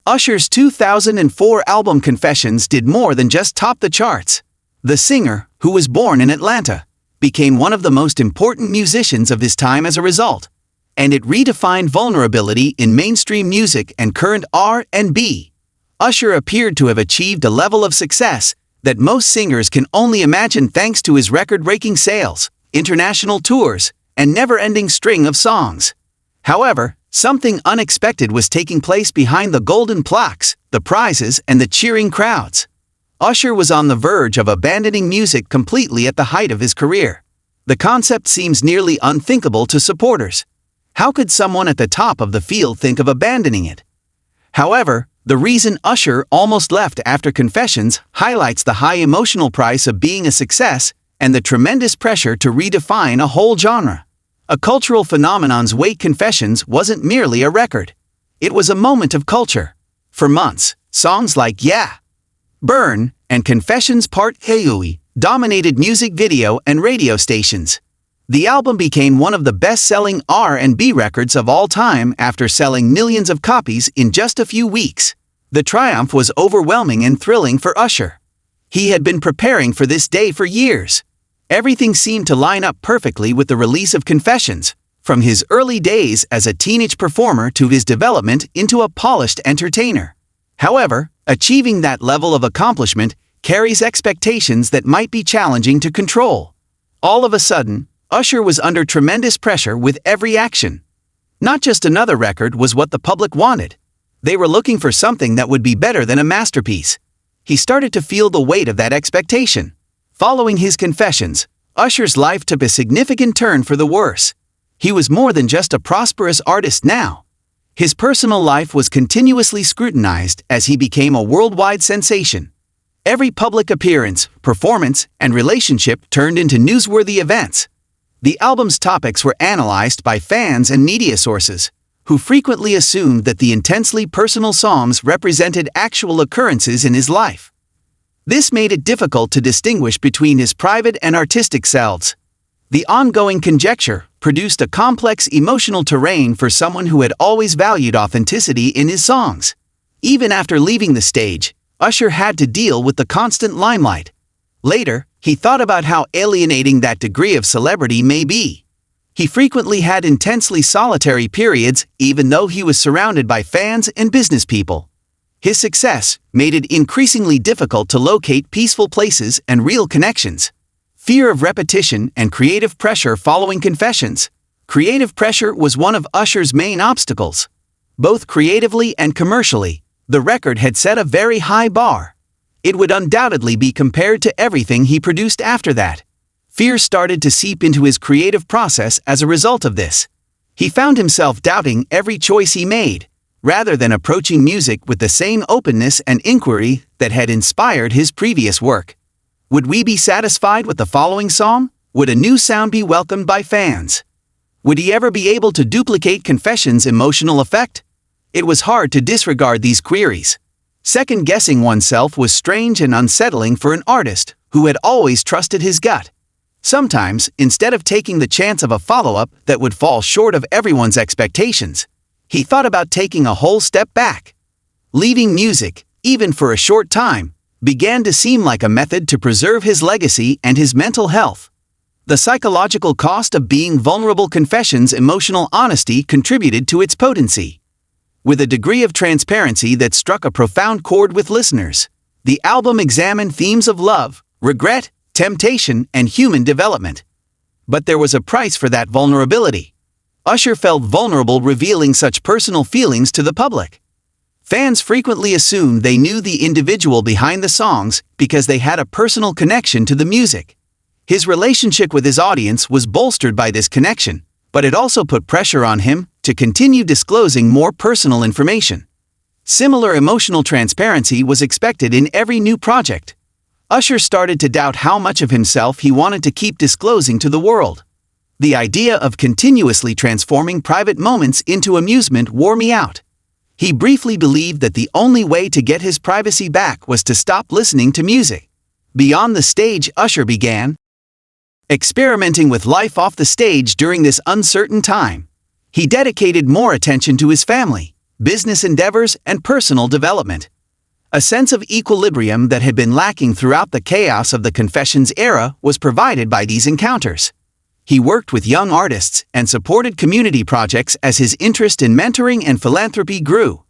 Usher's 2004 album Confessions did more than just top the charts. The singer, who was born in Atlanta, became one of the most important musicians of his time as a result, and it redefined vulnerability in mainstream music and current R&B. Usher appeared to have achieved a level of success that most singers can only imagine thanks to his record-breaking sales, international tours, and never-ending string of songs. However, something unexpected was taking place behind the golden plaques, the prizes, and the cheering crowds. Usher was on the verge of abandoning music completely at the height of his career. The concept seems nearly unthinkable to supporters. How could someone at the top of the field think of abandoning it? However, the reason Usher almost left after Confessions highlights the high emotional price of being a success and the tremendous pressure to redefine a whole genre. A cultural phenomenon's wake. Confessions wasn't merely a record. It was a moment of culture. For months, songs like Yeah, Burn, and Confessions Part Hey dominated music video and radio stations. The album became one of the best-selling R&B records of all time after selling millions of copies in just a few weeks. The triumph was overwhelming and thrilling for Usher. He had been preparing for this day for years. Everything seemed to line up perfectly with the release of Confessions, from his early days as a teenage performer to his development into a polished entertainer. However, achieving that level of accomplishment carries expectations that might be challenging to control. All of a sudden, Usher was under tremendous pressure with every action. Not just another record was what the public wanted. They were looking for something that would be better than a masterpiece. He started to feel the weight of that expectation. Following his Confessions, Usher's life took a significant turn for the worse. He was more than just a prosperous artist now. His personal life was continuously scrutinized as he became a worldwide sensation. Every public appearance, performance, and relationship turned into newsworthy events. The album's topics were analyzed by fans and media sources, who frequently assumed that the intensely personal songs represented actual occurrences in his life. This made it difficult to distinguish between his private and artistic selves. The ongoing conjecture produced a complex emotional terrain for someone who had always valued authenticity in his songs. Even after leaving the stage, Usher had to deal with the constant limelight. Later, he thought about how alienating that degree of celebrity may be. He frequently had intensely solitary periods, even though he was surrounded by fans and business people. His success made it increasingly difficult to locate peaceful places and real connections. Fear of repetition and creative pressure following Confessions. Creative pressure was one of Usher's main obstacles. Both creatively and commercially, the record had set a very high bar. It would undoubtedly be compared to everything he produced after that. Fear started to seep into his creative process as a result of this. He found himself doubting every choice he made, rather than approaching music with the same openness and inquiry that had inspired his previous work. Would we be satisfied with the following song? Would a new sound be welcomed by fans? Would he ever be able to duplicate Confessions' emotional effect? It was hard to disregard these queries. Second-guessing oneself was strange and unsettling for an artist who had always trusted his gut. Sometimes, instead of taking the chance of a follow-up that would fall short of everyone's expectations, he thought about taking a whole step back. Leaving music, even for a short time, began to seem like a method to preserve his legacy and his mental health. The psychological cost of being vulnerable. Confessions' emotional honesty contributed to its potency. With a degree of transparency that struck a profound chord with listeners, the album examined themes of love, regret, temptation, and human development. But there was a price for that vulnerability. Usher felt vulnerable revealing such personal feelings to the public. Fans frequently assumed they knew the individual behind the songs because they had a personal connection to the music. His relationship with his audience was bolstered by this connection, but it also put pressure on him to continue disclosing more personal information. Similar emotional transparency was expected in every new project. Usher started to doubt how much of himself he wanted to keep disclosing to the world. The idea of continuously transforming private moments into amusement wore me out. He briefly believed that the only way to get his privacy back was to stop listening to music. Beyond the stage, Usher began experimenting with life off the stage during this uncertain time. He dedicated more attention to his family, business endeavors, and personal development. A sense of equilibrium that had been lacking throughout the chaos of the Confessions era was provided by these encounters. He worked with young artists and supported community projects as his interest in mentoring and philanthropy grew.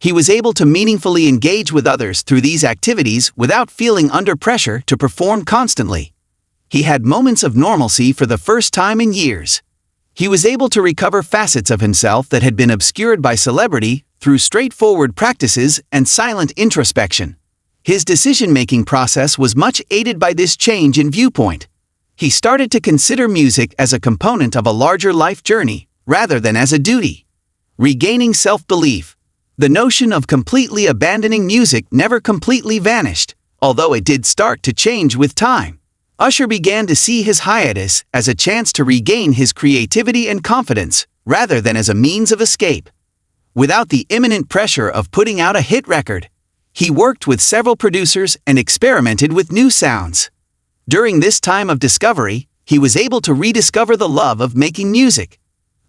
He was able to meaningfully engage with others through these activities without feeling under pressure to perform constantly. He had moments of normalcy for the first time in years. He was able to recover facets of himself that had been obscured by celebrity through straightforward practices and silent introspection. His decision-making process was much aided by this change in viewpoint. He started to consider music as a component of a larger life journey, rather than as a duty. Regaining self-belief. The notion of completely abandoning music never completely vanished, although it did start to change with time. Usher began to see his hiatus as a chance to regain his creativity and confidence, rather than as a means of escape. Without the imminent pressure of putting out a hit record, he worked with several producers and experimented with new sounds. During this time of discovery, he was able to rediscover the love of making music.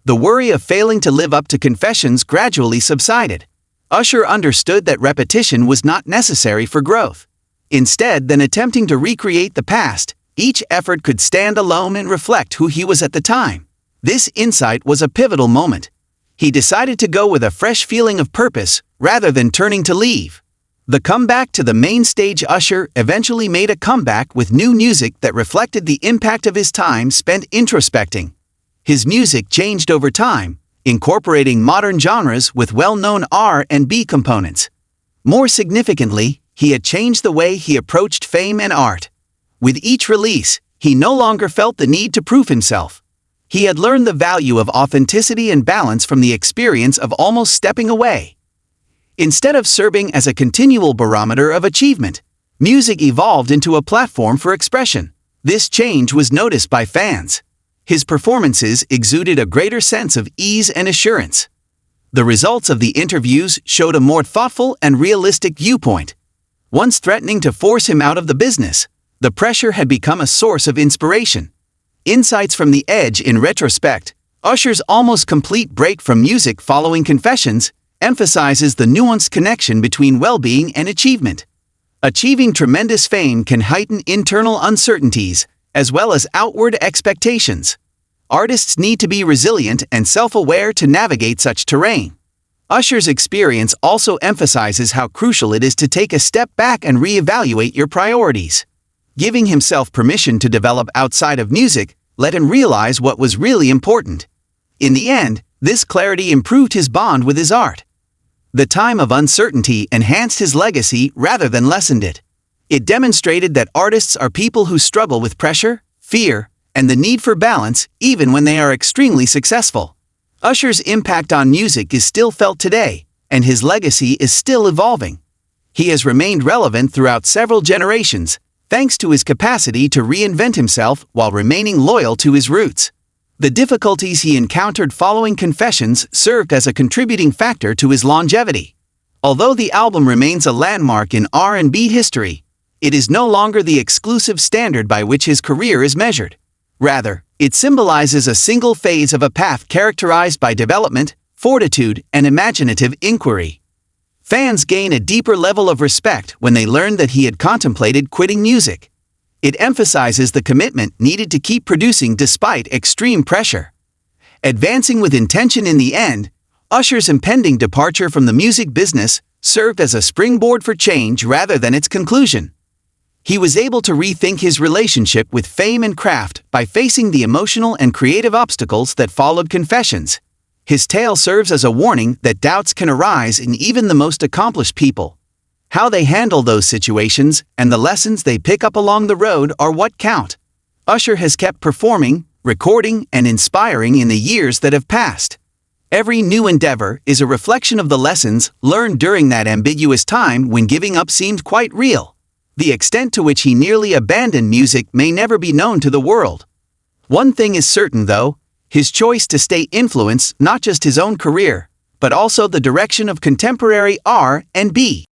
The worry of failing to live up to Confessions gradually subsided. Usher understood that repetition was not necessary for growth. Instead than attempting to recreate the past, each effort could stand alone and reflect who he was at the time. This insight was a pivotal moment. He decided to go with a fresh feeling of purpose, rather than turning to leave. The comeback to the main stage. Usher eventually made a comeback with new music that reflected the impact of his time spent introspecting. His music changed over time, incorporating modern genres with well-known R&B components. More significantly, he had changed the way he approached fame and art. With each release, he no longer felt the need to prove himself. He had learned the value of authenticity and balance from the experience of almost stepping away. Instead of serving as a continual barometer of achievement, music evolved into a platform for expression. This change was noticed by fans. His performances exuded a greater sense of ease and assurance. The results of the interviews showed a more thoughtful and realistic viewpoint. Once threatening to force him out of the business, the pressure had become a source of inspiration. Insights from the Edge. In retrospect, Usher's almost complete break from music following Confessions emphasizes the nuanced connection between well-being and achievement. Achieving tremendous fame can heighten internal uncertainties, as well as outward expectations. Artists need to be resilient and self-aware to navigate such terrain. Usher's experience also emphasizes how crucial it is to take a step back and reevaluate your priorities. Giving himself permission to develop outside of music let him realize what was really important. In the end, this clarity improved his bond with his art. The time of uncertainty enhanced his legacy rather than lessened it. It demonstrated that artists are people who struggle with pressure, fear, and the need for balance even when they are extremely successful. Usher's impact on music is still felt today, and his legacy is still evolving. He has remained relevant throughout several generations, thanks to his capacity to reinvent himself while remaining loyal to his roots. The difficulties he encountered following Confessions served as a contributing factor to his longevity. Although the album remains a landmark in R&B history, it is no longer the exclusive standard by which his career is measured. Rather, it symbolizes a single phase of a path characterized by development, fortitude, and imaginative inquiry. Fans gain a deeper level of respect when they learn that he had contemplated quitting music. It emphasizes the commitment needed to keep producing despite extreme pressure. Advancing with intention. In the end, Usher's impending departure from the music business served as a springboard for change rather than its conclusion. He was able to rethink his relationship with fame and craft by facing the emotional and creative obstacles that followed Confessions. His tale serves as a warning that doubts can arise in even the most accomplished people. How they handle those situations and the lessons they pick up along the road are what count. Usher has kept performing, recording, and inspiring in the years that have passed. Every new endeavor is a reflection of the lessons learned during that ambiguous time when giving up seemed quite real. The extent to which he nearly abandoned music may never be known to the world. One thing is certain though, his choice to stay influenced not just his own career, but also the direction of contemporary R&B.